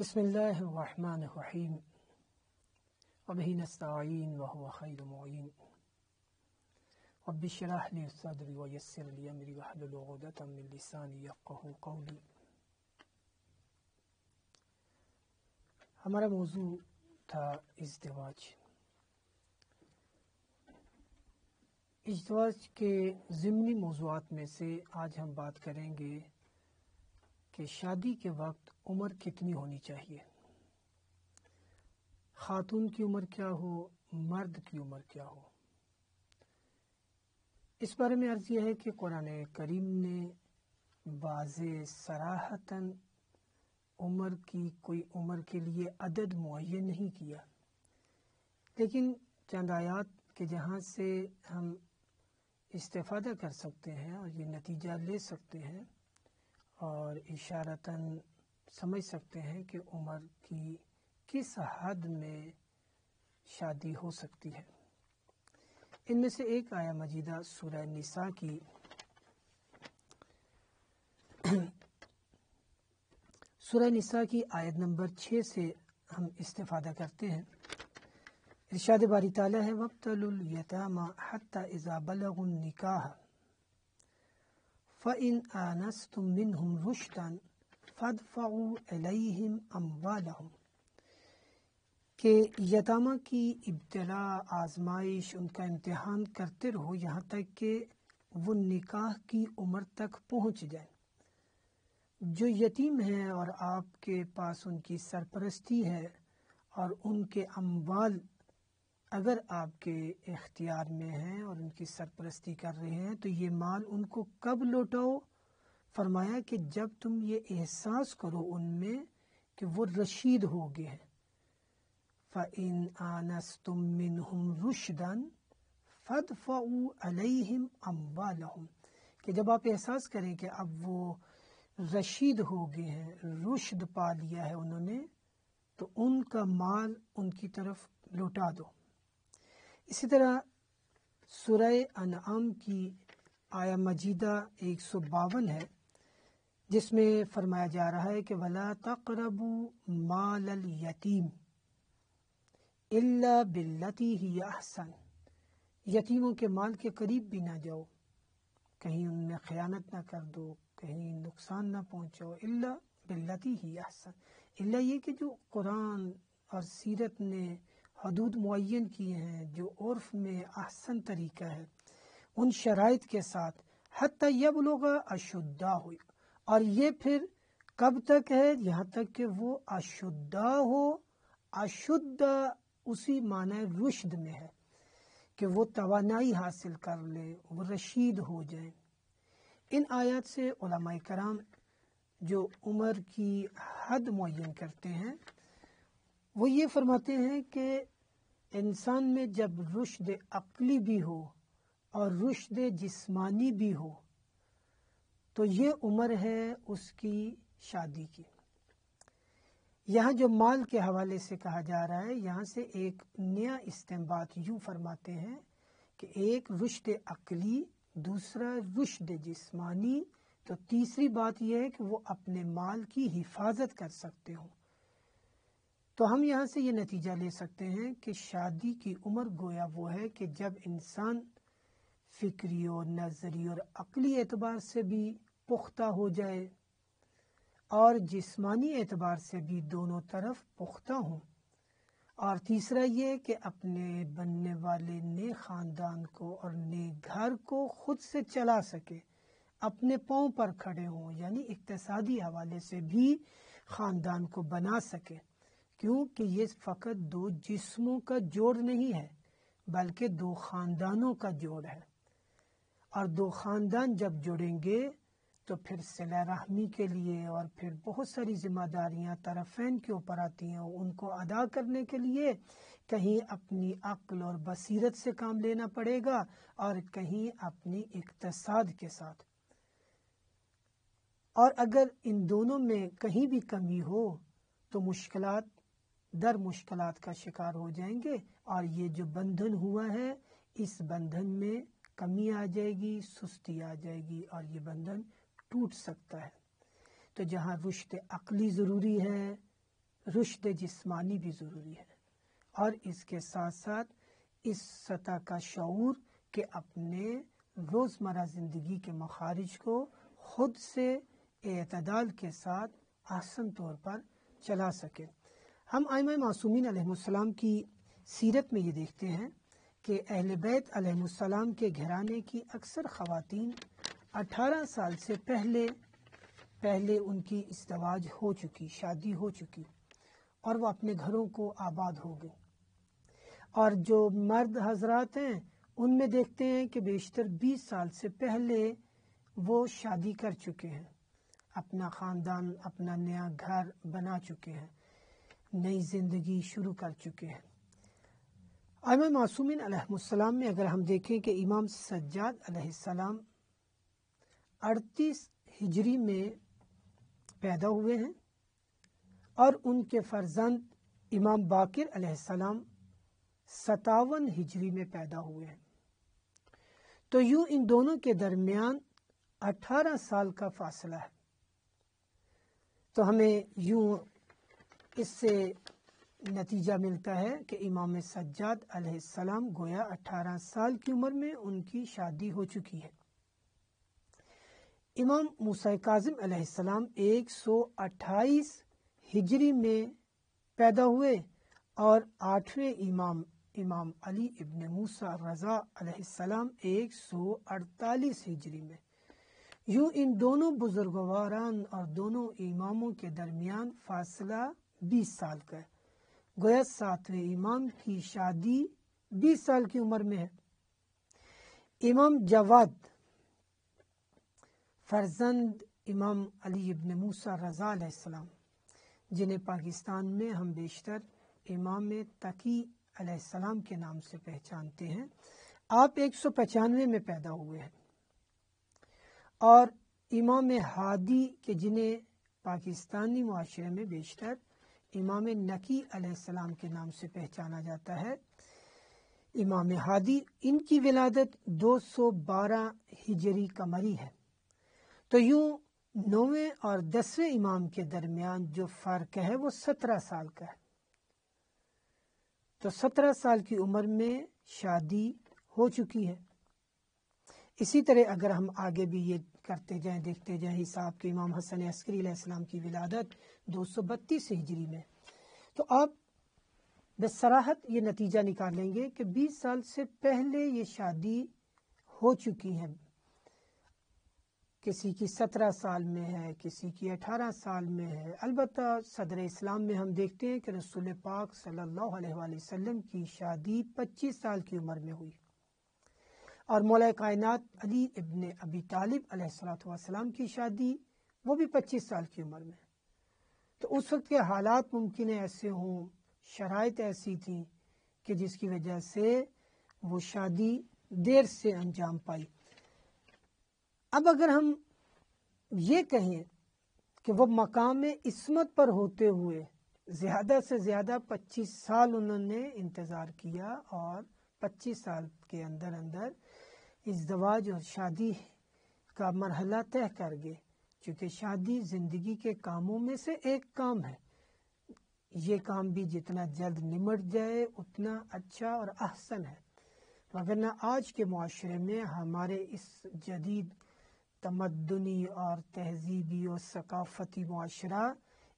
بسم اللہ الرحمن الرحیم وبہ نستعین وہو خیر معین رب اشرح لی صدری ویسر لی امری واحلل عقدۃ من لسانی یفقہوا قولی۔ ہمارا موضوع تھا ازدواج کے ضمنی موضوعات میں سے آج ہم بات کریں گے کہ شادی کے وقت عمر کتنی ہونی چاہیے، خاتون کی عمر کیا ہو، مرد کی عمر کیا ہو۔ اس بارے میں عرض یہ ہے کہ قرآن کریم نے واضح صراحتاً عمر کی کوئی عمر کے لیے عدد معین نہیں کیا، لیکن چند آیات کے جہاں سے ہم استفادہ کر سکتے ہیں اور یہ نتیجہ لے سکتے ہیں اور اشارتاً سمجھ سکتے ہیں کہ عمر کی کس حد میں شادی ہو سکتی ہے۔ ان میں سے ایک آیہ مجیدہ سورہ نساء کی آیت نمبر 6 سے ہم استفادہ کرتے ہیں۔ ارشاد باری تعالیٰ ہے وَابْتَلُوا الْيَتَامَى حَتَّى إِذَا بَلَغُوا النِّكَاحَ فَإِنْ آنَسْتُم مِّنْهُمْ رُشْدًا فَادْفَعُوا إِلَيْهِمْ أَمْوَالَهُمْ، کہ یتامہ کی ابتلا، آزمائش، ان کا امتحان کرتے رہو یہاں تک کہ وہ نکاح کی عمر تک پہنچ جائیں۔ جو یتیم ہیں اور آپ کے پاس ان کی سرپرستی ہے اور ان کے اموال اگر آپ کے اختیار میں ہیں اور ان کی سرپرستی کر رہے ہیں تو یہ مال ان کو کب لوٹاؤ؟ فرمایا کہ جب تم یہ احساس کرو ان میں کہ وہ رشید ہو گئے ہیں۔ فَإِنْ آنَسْتُم مِّنْهُمْ رُشْدًا فَادْفَعُوا عَلَيْهِمْ أَمْوَالَهُمْ، کہ جب آپ احساس کریں کہ اب وہ رشید ہو گئے ہیں، رشد پا لیا ہے انہوں نے، تو ان کا مال ان کی طرف لوٹا دو۔ اسی طرح سورہ انعام کی آیہ مجیدہ 152 ہے، جس میں فرمایا جا رہا ہے کہ وَلَا تَقْرَبُوا مَالَ الْيَتِيمِ إِلَّا بِالَّتِي هِيَ أَحْسَنُ، یتیموں کے مال کے قریب بھی نہ جاؤ، کہیں ان میں خیانت نہ کر دو، کہیں نقصان نہ پہنچاؤ۔ إِلَّا بِالَّتِي هِيَ أَحْسَنُ، اللہ یہ کہ جو قرآن اور سیرت نے حدود معین کیے ہیں، جو عرف میں احسن طریقہ ہے، ان شرائط کے ساتھ حتی یبلغ اشدہ ہو، اور یہ پھر کب تک ہے؟ یہاں تک کہ وہ اشدہ ہو۔ اشدہ اسی معنی رشد میں ہے کہ وہ توانائی حاصل کر لے، وہ رشید ہو جائیں۔ ان آیات سے علماء کرام جو عمر کی حد معین کرتے ہیں وہ یہ فرماتے ہیں کہ انسان میں جب رشد عقلی بھی ہو اور رشد جسمانی بھی ہو تو یہ عمر ہے اس کی شادی کی۔ یہاں جو مال کے حوالے سے کہا جا رہا ہے، یہاں سے ایک نیا استنباط یوں فرماتے ہیں کہ ایک رشد عقلی، دوسرا رشد جسمانی، تو تیسری بات یہ ہے کہ وہ اپنے مال کی حفاظت کر سکتے ہوں۔ تو ہم یہاں سے یہ نتیجہ لے سکتے ہیں کہ شادی کی عمر گویا وہ ہے کہ جب انسان فکری اور نظری اور عقلی اعتبار سے بھی پختہ ہو جائے اور جسمانی اعتبار سے بھی دونوں طرف پختہ ہوں، اور تیسرا یہ کہ اپنے بننے والے نئے خاندان کو اور نئے گھر کو خود سے چلا سکے، اپنے پاؤں پر کھڑے ہوں، یعنی اقتصادی حوالے سے بھی خاندان کو بنا سکے، کیونکہ یہ فقط دو جسموں کا جوڑ نہیں ہے بلکہ دو خاندانوں کا جوڑ ہے، اور دو خاندان جب جڑیں گے تو پھر صلہ رحمی کے لیے اور پھر بہت ساری ذمہ داریاں طرفین کے اوپر آتی ہیں، ان کو ادا کرنے کے لیے کہیں اپنی عقل اور بصیرت سے کام لینا پڑے گا اور کہیں اپنی اقتصاد کے ساتھ، اور اگر ان دونوں میں کہیں بھی کمی ہو تو مشکلات در مشکلات کا شکار ہو جائیں گے، اور یہ جو بندھن ہوا ہے اس بندھن میں کمی آ جائے گی، سستی آ جائے گی اور یہ بندھن ٹوٹ سکتا ہے۔ تو جہاں رشد عقلی ضروری ہے، رشد جسمانی بھی ضروری ہے، اور اس کے ساتھ ساتھ اس سطح کا شعور کہ اپنے روزمرہ زندگی کے مخارج کو خود سے اعتدال کے ساتھ احسن طور پر چلا سکے۔ ہم ائمہ معصومین علیہ السلام کی سیرت میں یہ دیکھتے ہیں کہ اہل بیت علیہ السلام کے گھرانے کی اکثر خواتین 18 سال سے پہلے ان کی ازدواج ہو چکی، شادی ہو چکی، اور وہ اپنے گھروں کو آباد ہو گئے۔ اور جو مرد حضرات ہیں ان میں دیکھتے ہیں کہ بیشتر 20 سال سے پہلے وہ شادی کر چکے ہیں، اپنا خاندان، اپنا نیا گھر بنا چکے ہیں، نئی زندگی شروع کر چکے ہیں۔ ائمہ معصومین علیہ السلام میں اگر ہم دیکھیں کہ امام سجاد علیہ السلام 38 ہجری میں پیدا ہوئے ہیں، اور ان کے فرزند امام باقر علیہ السلام 57 ہجری میں پیدا ہوئے ہیں، تو یوں ان دونوں کے درمیان 18 سال کا فاصلہ ہے۔ تو ہمیں یوں اس سے نتیجہ ملتا ہے کہ امام سجاد علیہ السلام گویا 18 سال کی عمر میں ان کی شادی ہو چکی ہے۔ امام موسیٰ کاظم علیہ السلام 128 ہجری میں پیدا ہوئے، اور 8ویں امام علی ابن موسیٰ رضا علیہ السلام 148 ہجری میں۔ یوں ان دونوں بزرگواران اور دونوں اماموں کے درمیان فاصلہ 20 سال کا ہے، گویا 7ویں امام کی شادی 20 سال کی عمر میں ہے۔ امام جواد فرزند امام علی ابن موسیٰ رضا علیہ السلام، جنہیں پاکستان میں ہم بیشتر امام تقی علیہ السلام کے نام سے پہچانتے ہیں، آپ 195 میں پیدا ہوئے ہیں۔ اور امام ہادی کے جنہیں پاکستانی معاشرے میں بیشتر امام نقی علیہ السلام کے نام سے پہچانا جاتا ہے، امام ہادی، ان کی ولادت 212 ہجری قمری ہے۔ تو یوں 9ویں اور 10ویں امام کے درمیان جو فرق ہے وہ 17 سال کا ہے۔ تو 17 سال کی عمر میں شادی ہو چکی ہے۔ اسی طرح اگر ہم آگے بھی یہ کرتے جائیں، دیکھتے جائیں حساب کے امام حسن عسکری علیہ السلام کی ولادت 232 ہجری میں، تو آپ بصراحت یہ نتیجہ نکال لیں گے کہ 20 سال سے پہلے یہ شادی ہو چکی ہے۔ کسی کی 17 سال میں ہے، کسی کی 18 سال میں ہے۔ البتہ صدر اسلام میں ہم دیکھتے ہیں کہ رسول پاک صلی اللہ علیہ وآلہ وسلم کی شادی 25 سال کی عمر میں ہوئی، اور مولا کائنات علی ابن ابی طالب علیہ السلام کی شادی وہ بھی 25 سال کی عمر میں۔ تو اس وقت کے حالات ممکن ہے ایسے ہوں، شرائط ایسی تھیں کہ جس کی وجہ سے وہ شادی دیر سے انجام پائی۔ اب اگر ہم یہ کہیں کہ وہ مقام عصمت پر ہوتے ہوئے زیادہ سے زیادہ 25 سال انہوں نے انتظار کیا، اور 25 سال کے اندر ازدواج اور شادی کا مرحلہ طے کر گئے، چونکہ شادی زندگی کے کاموں میں سے ایک کام ہے، یہ کام بھی جتنا جلد نمٹ جائے اتنا اچھا اور احسن ہے۔ وگرنہ آج کے معاشرے میں ہمارے اس جدید تمدنی اور تہذیبی اور ثقافتی معاشرہ،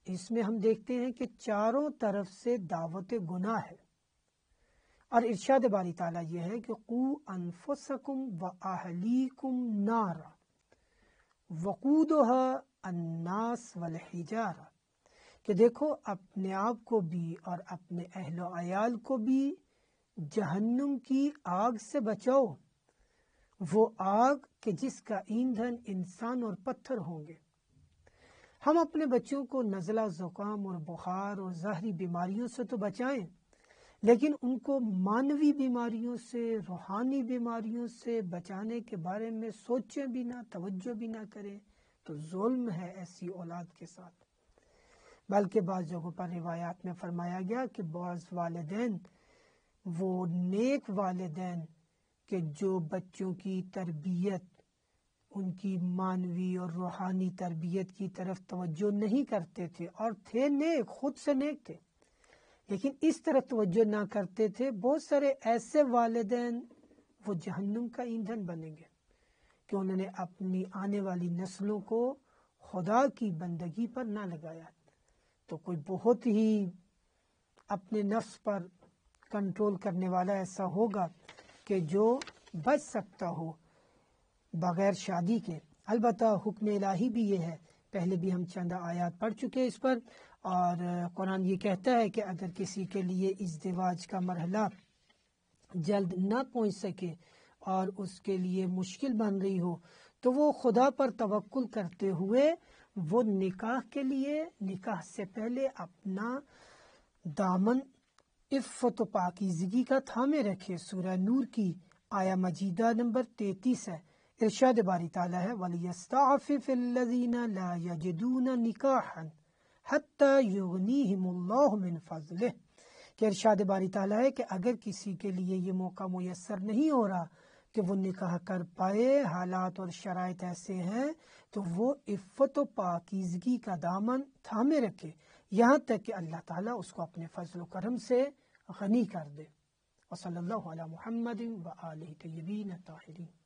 اس میں ہم دیکھتے ہیں کہ چاروں طرف سے دعوت گناہ ہے، اور ارشاد باری تعالیٰ یہ ہے کہ قُوا أَنفُسَكُمْ وَأَهْلِيكُمْ نَارًا وَقُودُهَا النَّاسُ وَالْحِجَارَةُ، کہ دیکھو اپنے آپ کو بھی اور اپنے اہل و عیال کو بھی جہنم کی آگ سے بچاؤ، وہ آگ کہ جس کا ایندھن انسان اور پتھر ہوں گے۔ ہم اپنے بچوں کو نزلہ، زکام اور بخار اور ظاہری بیماریوں سے تو بچائیں، لیکن ان کو معنوی بیماریوں سے، روحانی بیماریوں سے بچانے کے بارے میں سوچیں بھی نہ، توجہ بھی نہ کریں، تو ظلم ہے ایسی اولاد کے ساتھ۔ بلکہ بعض جگہوں پر روایات میں فرمایا گیا کہ بعض والدین وہ نیک والدین کہ جو بچوں کی تربیت ان کی معنوی اور روحانی تربیت کی طرف توجہ نہیں کرتے تھے، اور تھے نیک، خود سے نیک تھے، لیکن اس طرف توجہ نہ کرتے تھے، بہت سارے ایسے والدین وہ جہنم کا ایندھن بنیں گے کہ انہوں نے اپنی آنے والی نسلوں کو خدا کی بندگی پر نہ لگایا۔ تو کوئی بہت ہی اپنے نفس پر کنٹرول کرنے والا ایسا ہوگا کہ جو بچ سکتا ہو بغیر شادی کے۔ البتہ حکم الہی بھی یہ ہے، پہلے بھی ہم چند آیات پڑھ چکے اس پر، اور قرآن یہ کہتا ہے کہ اگر کسی کے لیے ازدواج کا مرحلہ جلد نہ پہنچ سکے اور اس کے لیے مشکل بن رہی ہو تو وہ خدا پر توکل کرتے ہوئے وہ نکاح کے لیے نکاح سے پہلے اپنا دامن عفت و پاکیزگی کا تھامے رکھے۔ سورہ نور کی آیا مجیدہ نمبر 33 ہے۔ ارشاد باری تعالیٰ ہے وَلِيَسْتَعْفِفِ الَّذِينَ لَا يَجِدُونَ نِكَاحًا حَتَّى يُغْنِيهِمُ اللَّهُ مِنْ فَضْلِهِ کہ ارشاد باری تعالیٰ ہے کہ اگر کسی کے لیے یہ موقع میسر نہیں ہو رہا کہ وہ نکاح کر پائے، حالات اور شرائط ایسے ہیں، تو وہ عفت و پاکیزگی کا دامن تھامے رکھے یہاں تک کہ اللہ تعالیٰ اس کو اپنے فضل و کرم سے غنی کر دے۔ وصلی اللہ علی محمد وآلہ طیبین الطاہرین۔